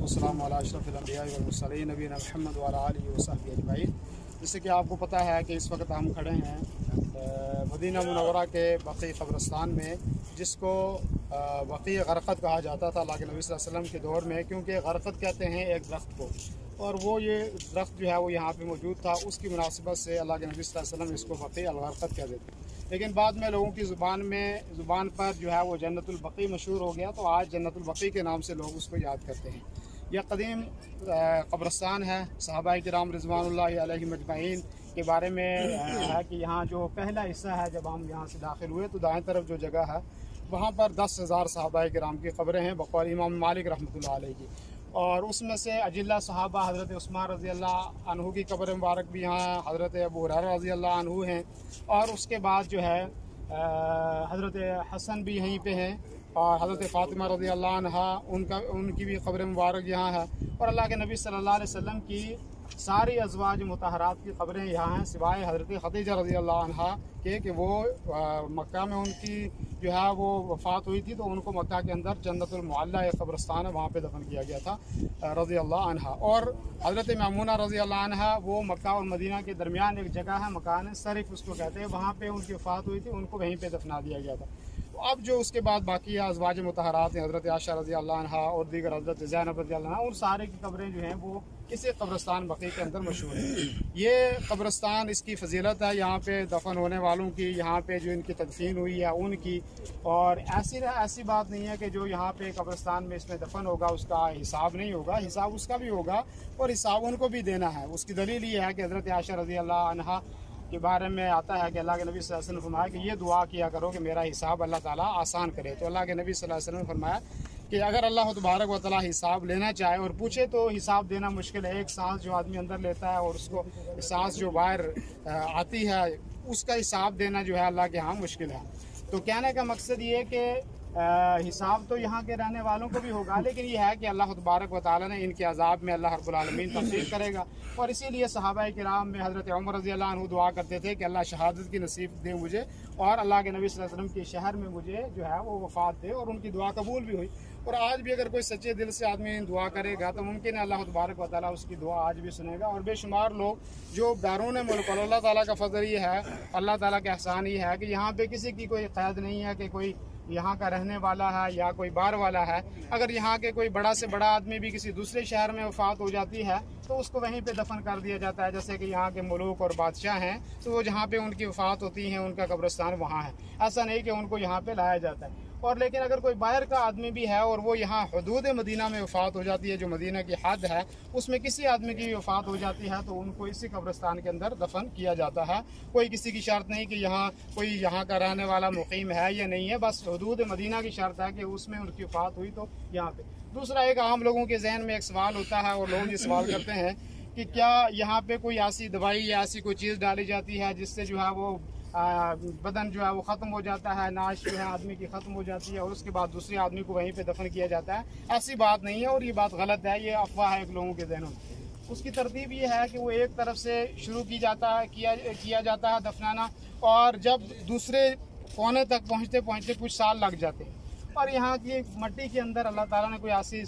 वस्सलामु अला अशरफिल अंबिया वल मुरसलीन नबीना मुहम्मद व अला आलिहि व सहबिहि अजमईन। जैसे कि आपको पता है कि इस वक्त हम खड़े हैं मदीना मुनव्वरा के बक़ी क़ब्रिस्तान में, जिसको बक़ी गरक़द कहा जाता था अल्लाह के नबी सल्लल्लाहु अलैहि वसल्लम के दौर में, क्योंकि गरक़द कहते हैं एक दरख्त को, और वो ये दरख्त जो है वो यहाँ पे मौजूद था। उसकी मुनासिबत से अल्लाह के नबी सल्लल्लाहु अलैहि वसल्लम इसको बक़ी अल-गरक़द कह देते। लेकिन बाद में लोगों की ज़ुबान पर जो है वो जन्नतुल बक़ी मशहूर हो गया, तो आज जन्नतुल बक़ी के नाम से लोग उसको याद करते हैं। यह कदीम क़ब्रिस्तान है। सहाबाए किराम रिज़वानुल्लाहि अलैहिम अजमईन के बारे में है कि यहाँ जो पहला हिस्सा है, जब हम यहाँ से दाखिल हुए तो दाएं तरफ जो जगह है वहाँ पर 10,000 सहाबाए किराम की क़ब्रें हैं बक़ौल इमाम मालिक रहमतुल्लाह अलैह की, और उसमें से अजिल्ला सहाबा हज़रत उस्मान रज़ी अल्लाह अन्हु की कब्र मुबारक भी यहाँ है, हज़रत अबू हुरैरा रज़ी अल्लाह अन्हु हैं, और उसके बाद जो है हज़रत हसन भी यहीं पे हैं, और हज़रत फ़ातिमा रज़ी अल्लाह अन्हा उनकी भी कब्र मुबारक यहाँ है। और अल्लाह के नबी सल्लल्लाहु अलैहि वसल्लम की सारी अज़वाज मुतहरात की कब्रें यहाँ हैं, सिवाय हज़रत खदीजा रज़ी अल्लाह अन्हा के, कि वो मक्का में उनकी जो है वो वफ़ात हुई थी, तो उनको मक्का के अंदर जन्नतुल मुअल्ला एक कब्रिस्तान है, वहाँ पे दफन किया गया था रज़ी अल्लाह अन्हा। और हज़रत मैमूना रज़ी अल्लाह अन्हा, वो मक्का और मदीना के दरमियान एक जगह है, मकान शरीफ उसको कहते हैं, वहाँ पे उनकी वफ़ात हुई थी, उनको वहीं पर दफना दिया गया था। तो अब जो उसके बाद बाकी अज़वाज मुतहरात हैं, हज़रत आयशा रज़ी अल्लाह अन्हा और दीगर हज़रत ज़ैनब रज़ी अल्लाह अन्हा, उन सारे की कब्रें जो हैं वो इसी कब्रिस्तान बक़ी के अंदर मशहूर है। ये कब्रिस्तान, इसकी फजीलत है यहाँ पे दफन होने वालों की, यहाँ पे जो इनकी तदफीन हुई है उनकी। और ऐसी बात नहीं है कि जो यहाँ पे कब्रिस्तान में इसमें दफन होगा उसका हिसाब नहीं होगा, हिसाब उसका भी होगा और हिसाब उनको भी देना है। उसकी दलील ये है कि हज़रत आयशा रज़ी अल्लाह अन्हा के बारे में आता है कि अल्लाह के नबी सल्लल्लाहु अलैहि वसल्लम ने फरमाया कि ये दुआ किया करो कि मेरा हिसाब अल्लाह ताला आसान करे। तो अल्लाह के नबी सल्लल्लाहु अलैहि वसल्लम ने फरमाया कि अगर अल्लाह तबारक व तआला हिसाब लेना चाहे और पूछे तो हिसाब देना मुश्किल है। एक सांस जो आदमी अंदर लेता है और उसको सांस जो बाहर आती है उसका हिसाब देना जो है अल्लाह के यहाँ मुश्किल है। तो कहने का मकसद ये है कि हिसाब तो यहाँ के रहने वालों को भी होगा, लेकिन यह है कि अल्लाह तबारक व तआला ने इनके अज़ाब में अल्लाह रब्बुल आलमीन तफसील करेगा। और इसीलिए सहाबाए किराम में हज़रत उमर रज़ी अल्लाह अन्हु दुआ करते थे कि अल्लाह शहादत की नसीब दे मुझे, और अल्लाह के नबी सल्लल्लाहु अलैहि वसल्लम के शहर में मुझे जो है वो वफ़ात दे, और उनकी दुआ कबूल भी हुई। और आज भी अगर कोई सच्चे दिल से आदमी दुआ करेगा तो मुमकिन है अल्लाह तबारक व तआला उसकी दुआ आज भी सुनेगा। और बेशुमार लोग जो बैरून मुल्क, अल्लाह ताला का फजल ये है, अल्लाह ताला का एहसान ये है कि यहाँ पे किसी की कोई क़ैद नहीं है कि कोई यहाँ का रहने वाला है या कोई बाहर वाला है। अगर यहाँ के कोई बड़ा से बड़ा आदमी भी किसी दूसरे शहर में वफ़ात हो जाती है तो उसको वहीं पे दफन कर दिया जाता है। जैसे कि यहाँ के मुल्क और बादशाह हैं तो वो जहाँ पे उनकी वफ़ात होती है उनका कब्रिस्तान वहाँ है, ऐसा नहीं कि उनको यहाँ पे लाया जाता है। और लेकिन अगर कोई बाहर का आदमी भी है और वो यहाँ हदूद मदीना में वफ़ात हो जाती है, जो मदीना की हद है उसमें किसी आदमी की वफ़ात हो जाती है, तो उनको इसी कब्रिस्तान के अंदर दफन किया जाता है। कोई किसी की शर्त नहीं कि यहाँ कोई यहाँ का रहने वाला मुकीम है या नहीं है, बस हदूद मदीना की शर्त है कि उसमें उनकी वफ़ात हुई तो यहाँ पे। दूसरा, एक आम लोगों के जहन में एक सवाल होता है और लोग ये सवाल करते हैं कि क्या यहाँ पे कोई ऐसी दवाई या ऐसी कोई चीज़ डाली जाती है जिससे जो है वो बदन जो है वो ख़त्म हो जाता है, नाश जो है आदमी की ख़त्म हो जाती है और उसके बाद दूसरे आदमी को वहीं पे दफन किया जाता है। ऐसी बात नहीं है और ये बात गलत है, ये अफवाह है लोगों के जहनों में। उसकी तरतीब ये है कि वो एक तरफ से शुरू किया जाता है दफनाना, और जब दूसरे कोने तक पहुँचते पहुँचते कुछ साल लग जाते हैं। और यहाँ की मट्टी के अंदर अल्लाह ताला ने कोई ऐसी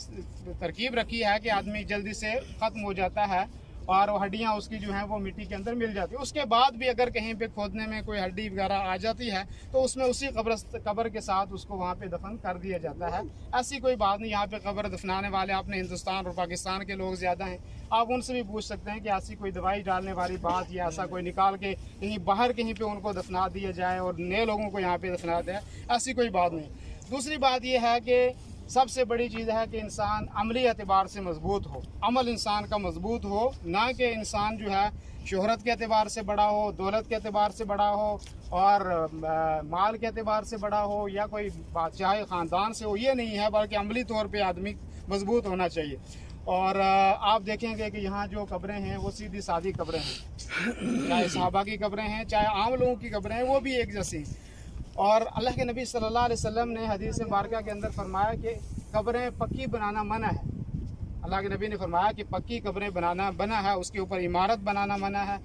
तरकीब रखी है कि आदमी जल्दी से ख़त्म हो जाता है और हड्डियाँ उसकी जो हैं वो मिट्टी के अंदर मिल जाती है। उसके बाद भी अगर कहीं पे खोदने में कोई हड्डी वगैरह आ जाती है तो उसमें उसी कब्र के साथ उसको वहाँ पे दफन कर दिया जाता है। ऐसी कोई बात नहीं। यहाँ पे कब्र दफनाने वाले अपने हिंदुस्तान और पाकिस्तान के लोग ज़्यादा हैं, आप उनसे भी पूछ सकते हैं कि ऐसी कोई दवाई डालने वाली बात या ऐसा कोई निकाल के कहीं बाहर कहीं पर उनको दफना दिया जाए और नए लोगों को यहाँ पर दफना दिया, ऐसी कोई बात नहीं। दूसरी बात यह है कि सबसे बड़ी चीज़ है कि इंसान अमली एतबार से मजबूत हो, अमल इंसान का मजबूत हो, ना कि इंसान जो है शोहरत के एतबार से बड़ा हो, दौलत के एतबार से बड़ा हो और माल के एतबार से बड़ा हो या कोई बादशाही ख़ानदान से हो, ये नहीं है, बल्कि अमली तौर पे आदमी मजबूत होना चाहिए। और आप देखेंगे कि यहाँ जो कब्रें हैं वो सीधी सादी कब्रें हैं, चाहे सहाबा की कब्रें हैं चाहे आम लोगों की कब्रें हैं, वो भी एक जैसी हैं। और अल्लाह के नबी सल्लल्लाहु अलैहि वसल्लम ने हदीस मुबारका के अंदर फरमाया कि कब्रें पक्की बनाना मना है। अल्लाह के नबी ने फरमाया कि पक्की कब्रें बनाना मना है, उसके ऊपर इमारत बनाना मना है।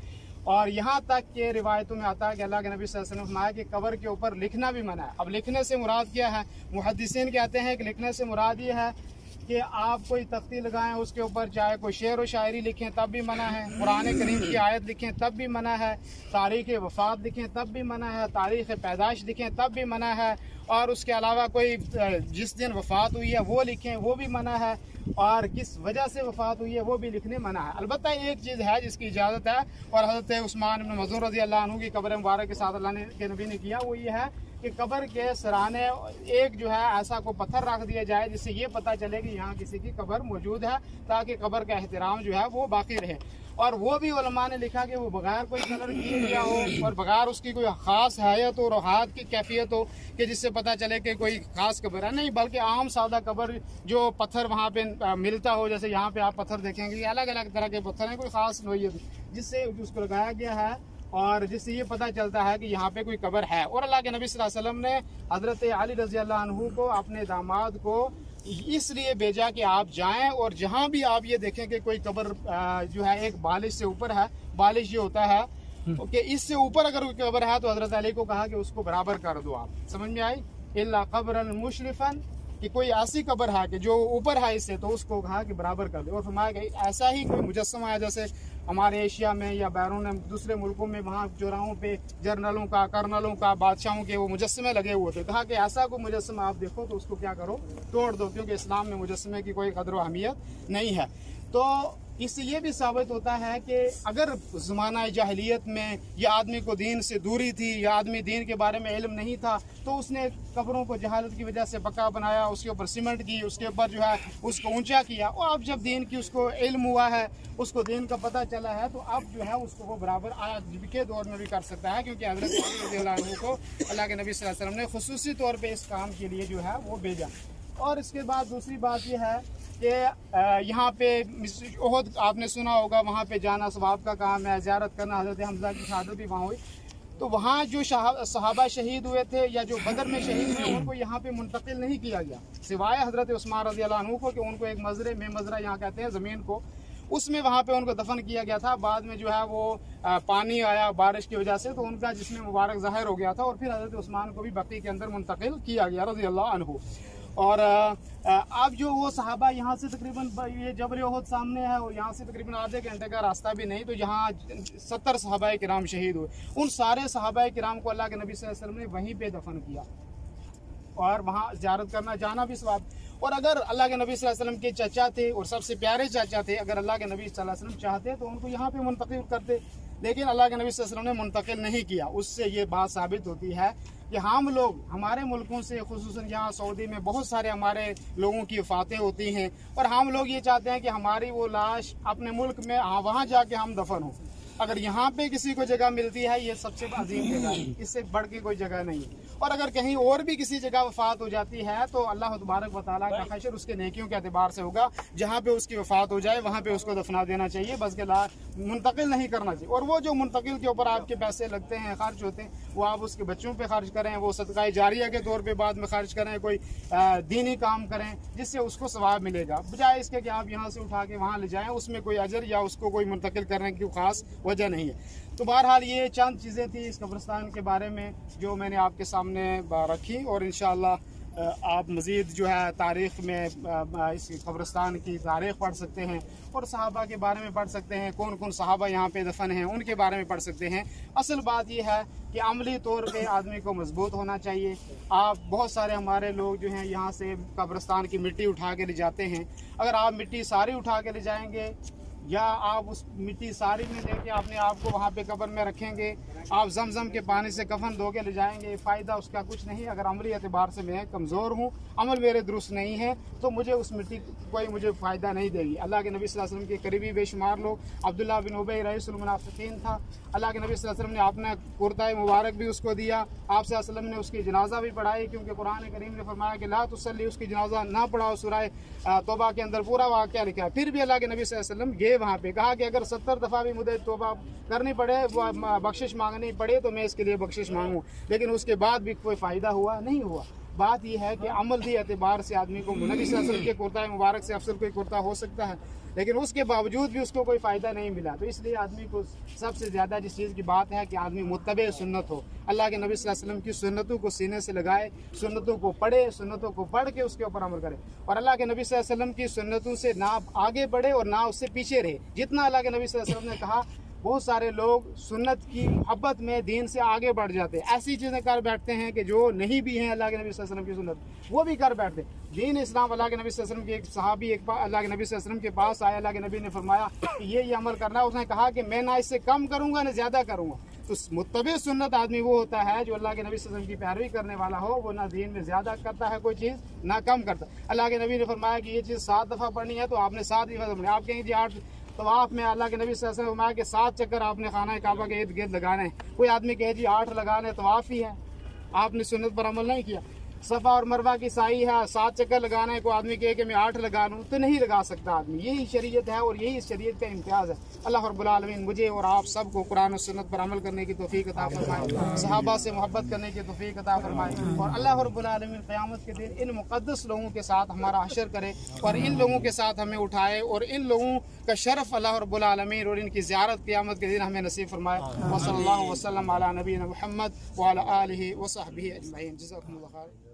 और यहाँ तक के रिवायतों में आता है कि अल्लाह के नबी सल्लल्लाहु अलैहि वसल्लम ने फरमाया कि कब्र के ऊपर लिखना भी मना है। अब लिखने से मुराद क्या है? मुहद्दिसीन कहते हैं कि लिखने से मुराद ये है कि आप कोई तख्ती लगाएं उसके ऊपर, चाहे कोई शेर व शायरी लिखें तब भी मना है, कुरान करीम की आयत लिखें तब भी मना है, तारीख़ वफ़ात लिखें तब भी मना है, तारीख़ पैदाइश लिखें तब भी मना है, और उसके अलावा कोई जिस दिन वफ़ात हुई है वो लिखें वो भी मना है, और किस वजह से वफ़ात हुई है वो भी लिखने मना है। अलबत्ता एक चीज़ है जिसकी इजाज़त है, और हज़रत उस्मान इब्न मज़ून रज़ी अल्लाह अन्हु की कब्र मुबारक के साथ अल्लाह के नबी ने किया, वो ये है कि कब्र के सराने एक जो है ऐसा को पत्थर रख दिया जाए जिससे ये पता चले कि यहाँ किसी की कब्र मौजूद है, ताकि कब्र का एहतराम जो है वो बाकी रहे। और वो भी उलमा ने लिखा कि वो बगैर कोई कलर किए गया हो और बगैर उसकी कोई ख़ास हैयत हो, रोहात की कैफियत हो कि जिससे पता चले कि कोई ख़ास कब्र है, नहीं, बल्कि आम सादा कब्र जो पत्थर वहाँ पे मिलता हो, जैसे यहाँ पे आप पत्थर देखेंगे अलग अलग तरह के पत्थर हैं, कोई ख़ास नोयत जिससे उसको लगाया गया है और जिससे ये पता चलता है कि यहाँ पे कोई कब्र है। और अल्लाह के नबी सल्लल्लाहु अलैहि वसल्लम ने हज़रत अली रज़ी अल्लाह अन्हु को, अपने दामाद को, इसलिए भेजा कि आप जाएं और जहाँ भी आप ये देखें कि कोई कब्र जो है एक बालिश से ऊपर है, बालिश ये होता है कि इससे ऊपर अगर कोई कब्र है तो हज़रत अली को कहा कि उसको बराबर कर दो। आप समझ में आई? इल्ला क़ब्रन मुशरिफन, कि कोई ऐसी कब्र है कि जो ऊपर है इससे, तो उसको कहा कि बराबर कर दो। और फरमाया कि ऐसा ही कोई मुजस्समा है जैसे हमारे एशिया में या बैरून दूसरे मुल्कों में वहाँ चौराहों पे जनरलों का, कर्नलों का, बादशाहों के वो मुजस्समे लगे हुए थे, कहा कि ऐसा कोई मुजस्समा आप देखो तो उसको क्या करो, तोड़ दो, क्योंकि इस्लाम में मुजस्समे की कोई कदर व अहमियत नहीं है। तो इससे ये भी साबित होता है कि अगर ज़माना जाहिलियत में या आदमी को दीन से दूरी थी या आदमी दीन के बारे में इल्म नहीं था, तो उसने कब्रों को जहालत की वजह से पक्का बनाया, उसके ऊपर सीमेंट की, उसके ऊपर जो है उसको ऊंचा किया, और अब जब दीन की उसको इल्म हुआ है, उसको दीन का पता चला है, तो अब जो है उसको वो बराबर आज के दौर में भी कर सकता है, क्योंकि हज़रत अली रज़ियल्लाहु अन्हु को अल्लाह के नबी सल्लल्लाहु अलैहि वसल्लम ने खुसूसी तौर पर इस काम के लिए जो है वो भेजा। और इसके बाद दूसरी बात यह है कि यहाँ पे ओहद आपने सुना होगा, वहाँ पे जाना सवाब का काम है, ज़ियारत करना, हज़रत हमज़ा की शहादत भी वहाँ हुई। तो वहाँ जो सहाबा शहीद हुए थे या जो बदर में शहीद हुए, उनको यहाँ पे मुंतकिल नहीं किया गया, सिवाय हज़रत उस्मान रज़ी अल्लाह अन्हु को, कि उनको एक मज़रे में, मज़रा यहाँ कहते हैं ज़मीन को, उसमें वहाँ पे उनको दफन किया गया था। बाद में जो है वो पानी आया बारिश की वजह से, तो उनका जिस्म मुबारक ज़ाहिर हो गया था, और फिर हज़रत उस्मान को भी बक़ी के अंदर मुंतकिल किया गया रज़ी अल्लाह अन्हु। और अब जो वो सहाबा यहाँ से तकरीबन, ये जबल उहद सामने है और यहाँ से तकरीबन आधे घंटे का रास्ता भी नहीं, तो यहाँ 70 सहाबा किराम शहीद हुए। उन सारे सहाबा किराम को अल्लाह के नबी सल्लल्लाहु अलैहि वसल्लम ने वहीं पे दफन किया, और वहाँ ज़ियारत करना, जाना भी सवाब। और अगर अल्लाह के नबी सल्लल्लाहु अलैहि वसल्लम के चाचा थे और सबसे प्यारे चाचा थे, अगर अल्लाह के नबी सल्लल्लाहु अलैहि वसल्लम चाहते तो उनको यहाँ पे मुंतकिल करते, लेकिन अल्लाह के नबी सल्लल्लाहु अलैहि वसल्लम ने मुंतकिल नहीं किया। उससे ये बात साबित होती है कि हम लोग हमारे मुल्कों से, खुसूसन यहाँ सऊदी में बहुत सारे हमारे लोगों की वफ़ातें होती हैं, और हम लोग ये चाहते हैं कि हमारी वो लाश अपने मुल्क में वहाँ जाके हम दफन हो। अगर यहाँ पे किसी को जगह मिलती है, ये सबसे अजीम जगह है, इससे बढ़ के कोई जगह नहीं है। और अगर कहीं और भी किसी जगह वफ़ात हो जाती है, तो अल्लाह तबारक व तआला का हशर उसके नेकियों के एतबार से होगा। जहाँ पे उसकी वफ़ात हो जाए वहाँ पे उसको दफना देना चाहिए, बस के मुंतकिल नहीं करना चाहिए। और वो जो मुंतकिल के ऊपर आपके पैसे लगते हैं, खर्च होते हैं, वो आप उसके बच्चों पे खर्च करें, वो सदका जारिया के तौर पे बाद में खर्च करें, कोई दीनी काम करें जिससे उसको सवाब मिलेगा, बजाय इसके कि आप यहाँ से उठा के वहाँ ले जाएँ, उसमें कोई अजर या उसको कोई मुंतकिल करने की खास वजह नहीं है। तो बहरहाल ये चंद चीज़ें थी इस कब्रिस्तान के बारे में जो मैंने आपके सामने रखी, और इंशाअल्लाह आप मज़ीद जो है तारीख़ में इस कब्रिस्तान की तारीख़ पढ़ सकते हैं, और सहाबा के बारे में पढ़ सकते हैं, कौन कौन सहाबा यहाँ पे दफन हैं उनके बारे में पढ़ सकते हैं। असल बात यह है कि अमली तौर पे आदमी को मजबूत होना चाहिए। आप बहुत सारे हमारे लोग जो हैं यहाँ से कब्रिस्तान की मिट्टी उठा के ले जाते हैं, अगर आप मिट्टी सारी उठा के ले जाएंगे या आप उस मिट्टी सारी में लेके अपने आप को वहाँ पे कब्र में रखेंगे, आप जमजम के पानी से कफन धो के ले जाएंगे, फ़ायदा उसका कुछ नहीं। अगर अमली एतबार से मैं कमज़ोर हूँ, अमल मेरे दुरुस्त नहीं है, तो मुझे उस मिट्टी कोई मुझे फ़ायदा नहीं देगी। अल्लाह के नबी सल्लल्लाहु अलैहि वसल्लम के करीबी बेशुमार लोग, अब्दुल्ला बिन उबई रईसुल मुनाफिकीन था, अल्लाह के नबी सल्लल्लाहु अलैहि वसल्लम ने अपना कुर्ता मुबारक भी उसको दिया, आप सल्लल्लाहु अलैहि वसल्लम ने उसकी जनाजा भी पढ़ाई, क्योंकि कुरान करीम ने फरमाया कि ला तुसल्ली, उसकी जनाजा ना पढ़ाओ। सूरह तौबा के अंदर पूरा वाक़या लिखा है। फिर भी अल्लाह के नबी सल्लल्लाहु अलैहि वसल्लम ये वहाँ पे कहा कि अगर 70 दफ़ा भी मुझे तौबा करनी पड़े, बख्शिश मांगनी पड़े, तो मैं इसके लिए बख्शिश मांगूँ, लेकिन उसके बाद भी कोई फ़ायदा हुआ नहीं हुआ। बात यह है कि अमल के एतबार से आदमी को नबी सल्लल्लाहु अलैहि वसल्लम के कुर्ता मुबारक से अफसल कोई कुर्ता हो सकता है, लेकिन उसके बावजूद भी उसको कोई फ़ायदा नहीं मिला। तो इसलिए आदमी को सबसे ज़्यादा जिस चीज़ की बात है कि आदमी मुत्तबे सुन्नत हो, अल्लाह के नबी सल्लल्लाहु अलैहि वसल्लम की सुन्नतों को सीने से लगाए, सुन्नतों को पढ़े, सुन्नतों को पढ़ के उसके ऊपर अमल करे, और अल्लाह के नबी सल्लल्लाहु अलैहि वसल्लम की सुन्नतों से ना आगे बढ़े और ना उससे पीछे रहे। जितना अल्लाह के नबी सल्लल्लाहु अलैहि वसल्लम ने कहा, बहुत सारे लोग सुन्नत की मोहब्बत में दीन से आगे बढ़ जाते हैं, ऐसी चीज़ें कर बैठते हैं कि जो नहीं भी हैं अल्लाह के नबी सल्लल्लाहु अलैहि वसल्लम की सुन्नत, वो भी कर बैठते हैं। दीन इस्लाम अल्लाह के नबी सल्लल्लाहु अलैहि वसल्लम के एक सहाबी एक बार अल्लाह के नबी सल्लल्लाहु अलैहि वसल्लम के पास आया, अल्लाह के नबी ने फरमाया कि ये अमल करना है। उसने कहा कि मैं ना इससे कम करूँगा ना ज़्यादा करूँगा। तो मुत्तबे सुन्नत आदमी वो होता है जो अल्लाह के नबी सल्लल्लाहु अलैहि वसल्लम की पैरवी करने वाला हो, वो ना दीन में ज़्यादा करता है कोई चीज़, ना कम करता। अल्लाह के नबी ने फरमाया कि ये चीज़ 7 दफ़ा पढ़नी है तो आपने 7 दफ़ा पढ़नी, आप कहेंगे जी 8 तवाफ में अल्लाह के नबी सल्लल्लाहु अलैहि वसल्लम के 7 चक्कर आपने खाना काबा के इर्द गिर्द लगाने हैं। कोई आदमी कहे जी 8 लगाने तवाफ ही है, आपने सुन्नत पर अमल नहीं किया। सफ़ा और मरवा की साई है, 7 चक्कर लगाना है, कोई आदमी कहे कि मैं 8 लगा लूँ, तो नहीं लगा सकता आदमी। यही शरीयत है और यही इस शरीयत का इम्तियाज़ है। अल्लाह रब्बुल आलमीन मुझे और आप सबको कुरान और सुन्नत पर अमल करने की तौफीक अता फरमाए, सहाबा से मोहब्बत करने की तौफीक अता फरमाए, और अल्लाह रब्बुल आलमीन क़यामत के दिन इन मुक़द्दस लोगों के साथ हमारा हशर करे और इन लोगों के साथ हमें उठाए, और इन लोगों का शरफ़ अल्लाह रब्बुल आलमीन और इनकी ज़ियारत क़यामत के दिन हमें नसीब फरमाए। वसल्लल्लाहु वसल्लम अला नबीना मुहम्मद व अला आलिहि व सहबिहि अजमईन। जज़ाकुमुल्लाहु खैर।